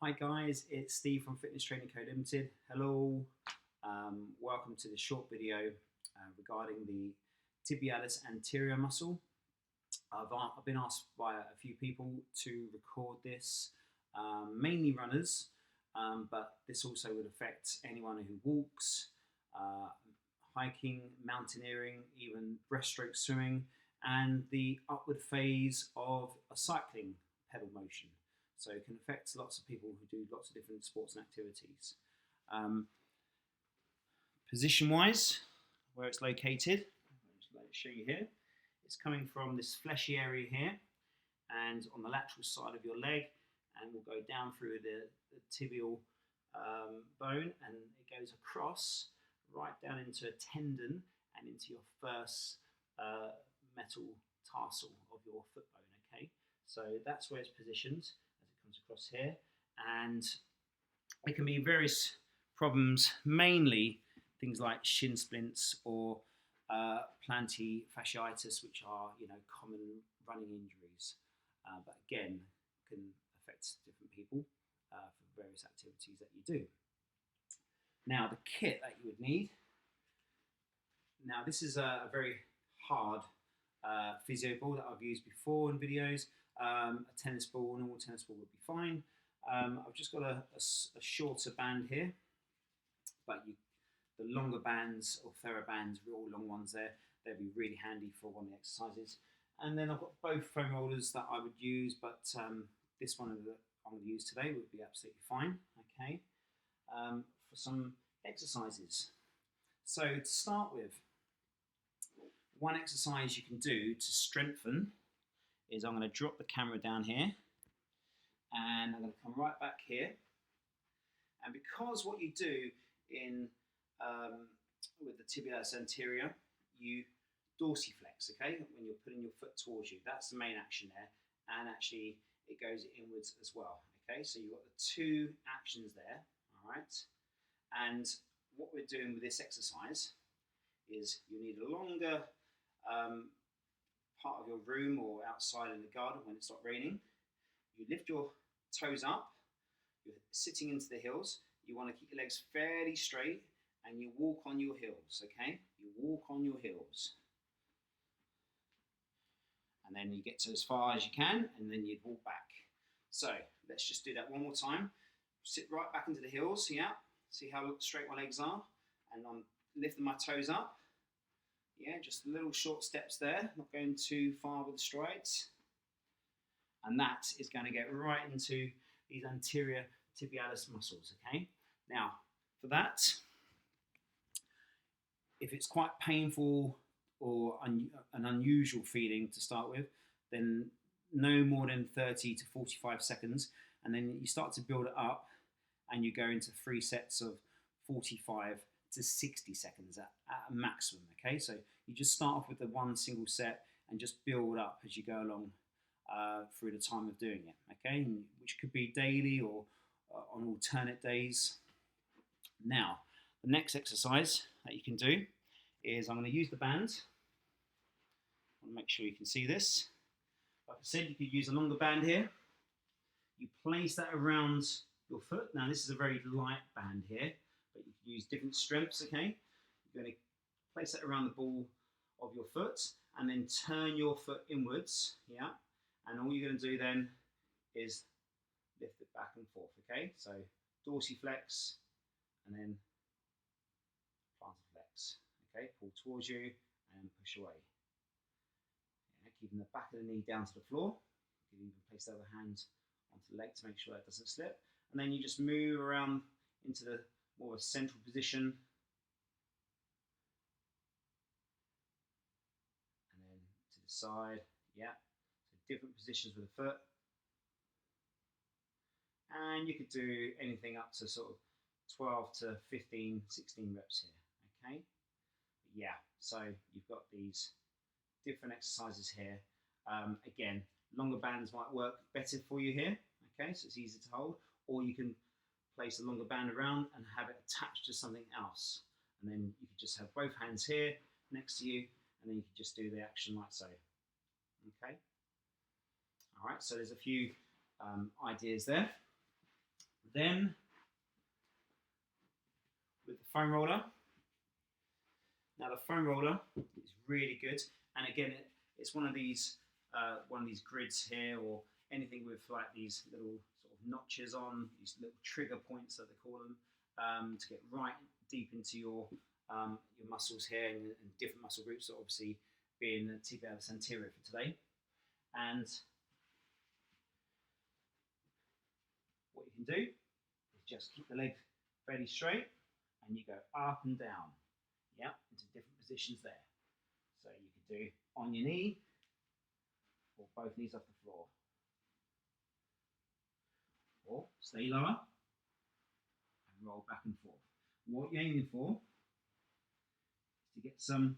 Hi guys, it's Steve from Fitness Training Co Limited. Hello, welcome to this short video regarding the tibialis anterior muscle. I've been asked by a few people to record this, mainly runners, but this also would affect anyone who walks, hiking, mountaineering, even breaststroke swimming, and the upward phase of a cycling pedal motion. So it can affect lots of people who do lots of different sports and activities. Position-wise, where it's located, let me show you here. It's coming from this fleshy area here, and on the lateral side of your leg, and we'll go down through the tibial bone, and it goes across right down into a tendon and into your first metal tarsal of your foot bone. Okay, so that's where it's positioned. Across here, and it can be various problems, mainly things like shin splints or plantar fasciitis, which are common running injuries, but again can affect different people for various activities that you do. Now the kit that you would need. Now this is a very hard physio ball that I've used before in videos. A tennis ball, normal tennis ball would be fine. I've just got a shorter band here, but the longer bands or TheraBands, real long ones there, they'd be really handy for one of the exercises. And then I've got both foam rollers that I would use, but this one that I'm going to use today would be absolutely fine. Okay, for some exercises. So to start with, one exercise you can do to strengthen is I'm going to drop the camera down here, and I'm going to come right back here. And because what you do in with the tibialis anterior, you dorsiflex, okay, when you're putting your foot towards you. That's the main action there, and actually it goes inwards as well. Okay, so you've got the two actions there, all right. And what we're doing with this exercise is you need a longer part of your room or outside in the garden when it's not raining. You lift your toes up, you're sitting into the heels, you want to keep your legs fairly straight, and you walk on your heels, okay? You walk on your heels. And then you get to as far as you can, and then you'd walk back. So let's just do that one more time. Sit right back into the heels, yeah? See how straight my legs are? And I'm lifting my toes up. Yeah, just little short steps there, not going too far with the strides. And that is going to get right into these anterior tibialis muscles, okay? Now, for that, if it's quite painful or an unusual feeling to start with, then no more than 30 to 45 seconds, and then you start to build it up, and you go into 3 sets of 45 to 60 seconds at a maximum, okay? So you just start off with the one single set and just build up as you go along through the time of doing it, okay? Which could be daily or on alternate days. Now, the next exercise that you can do is I'm going to use the band. I want to make sure you can see this. Like I said, you could use a longer band here. You place that around your foot. Now, this is a very light band here, but you can use different strengths, okay? You're going to place that around the ball of your foot and then turn your foot inwards, yeah? And all you're going to do then is lift it back and forth, okay? So dorsiflex and then plantar flex, okay? Pull towards you and push away. Yeah, keeping the back of the knee down to the floor. You can even place the other hand onto the leg to make sure that doesn't slip. And then you just move around into the more of a central position. And then to the side, yeah. So different positions with the foot. And you could do anything up to sort of 12 to 15, 16 reps here, okay? Yeah, so you've got these different exercises here. Again, longer bands might work better for you here, okay? So it's easy to hold. Or you can place a longer band around and have it attached to something else. And then you could just have both hands here next to you, and then you could just do the action like so, okay? All right, so there's a few ideas there. Then with the foam roller. Now the foam roller is really good, and again, it's one of these grids here, or anything with like these little sort of notches on, these little trigger points that they call them, to get right deep into your muscles here, and different muscle groups. So obviously, being the Tibialis Anterior for today, and what you can do is just keep the leg fairly straight, and you go up and down, yeah, into different positions there. So you could do on your knee, or both knees off the floor, or stay lower and roll back and forth. What you're aiming for is to get some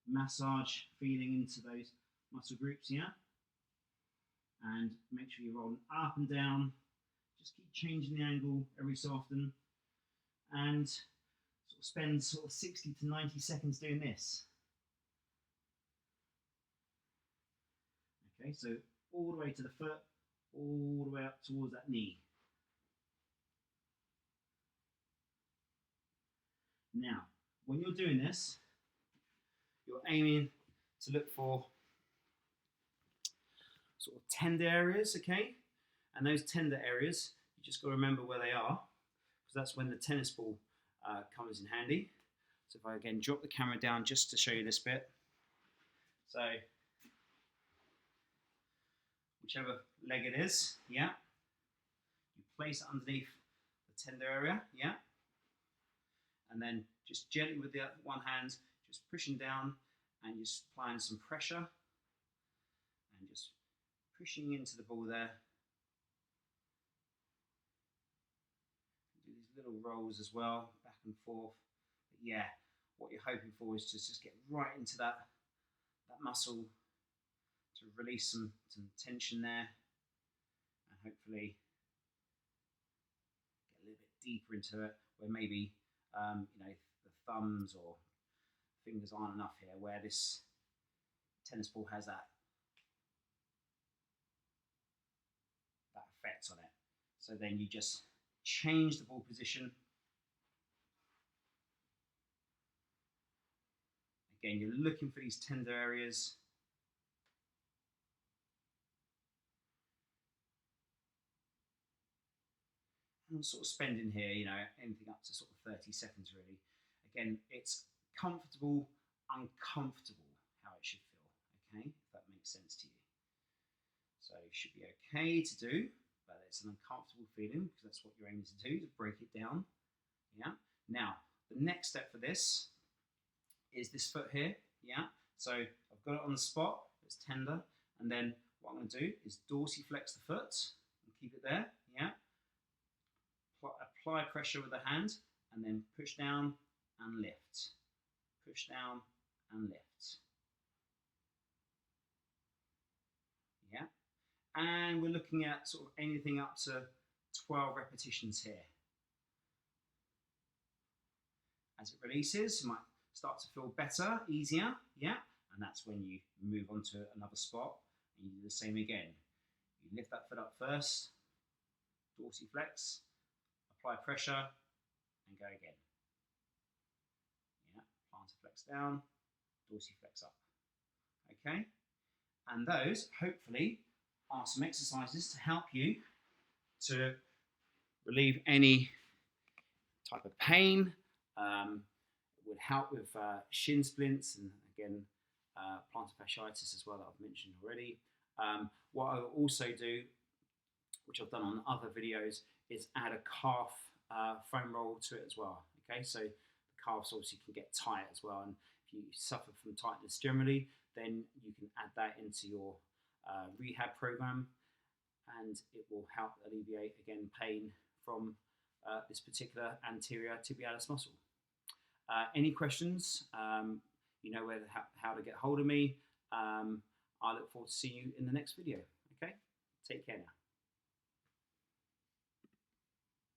massage feeling into those muscle groups, yeah? And make sure you're rolling up and down. Just keep changing the angle every so often, and sort of spend sort of 60 to 90 seconds doing this. Okay, so all the way to the foot, all the way up towards that knee. Now, when you're doing this, you're aiming to look for sort of tender areas, okay? And those tender areas, you just got to remember where they are, because that's when the tennis ball comes in handy. So if I again drop the camera down just to show you this bit. So whichever leg it is, yeah, you place it underneath the tender area, yeah, and then just gently with the one hand, just pushing down and just applying some pressure and just pushing into the ball there. Do these little rolls as well, back and forth. But yeah, what you're hoping for is to just get right into that muscle to release some tension there, and hopefully get a little bit deeper into it, where maybe the thumbs or fingers aren't enough here, where this tennis ball has that effect on it. So then you just change the ball position. Again, you're looking for these tender areas. And sort of spending here, anything up to sort of 30 seconds really. Again, it's comfortable, uncomfortable how it should feel, okay? If that makes sense to you. So it should be okay to do, but it's an uncomfortable feeling because that's what you're aiming to do, to break it down, yeah? Now, the next step for this is this foot here, yeah? So I've got it on the spot, it's tender, and then what I'm going to do is dorsiflex the foot and keep it there, yeah? Apply pressure with the hand, and then push down and lift. Push down and lift. Yeah? And we're looking at sort of anything up to 12 repetitions here. As it releases, you might start to feel better, easier, yeah? And that's when you move on to another spot, and you do the same again. You lift that foot up first, dorsiflex, apply pressure, and go again. Yeah, plantar flex down, dorsiflex up. Okay? And those, hopefully, are some exercises to help you to relieve any type of pain. It would help with shin splints, and again, plantar fasciitis as well, that I've mentioned already. What I will also do, which I've done on other videos, is add a calf foam roll to it as well. Okay, so the calves obviously can get tight as well, and if you suffer from tightness generally, then you can add that into your rehab program, and it will help alleviate again pain from this particular anterior tibialis muscle. Any questions? You know how to get hold of me. I look forward to seeing you in the next video. Okay, take care now.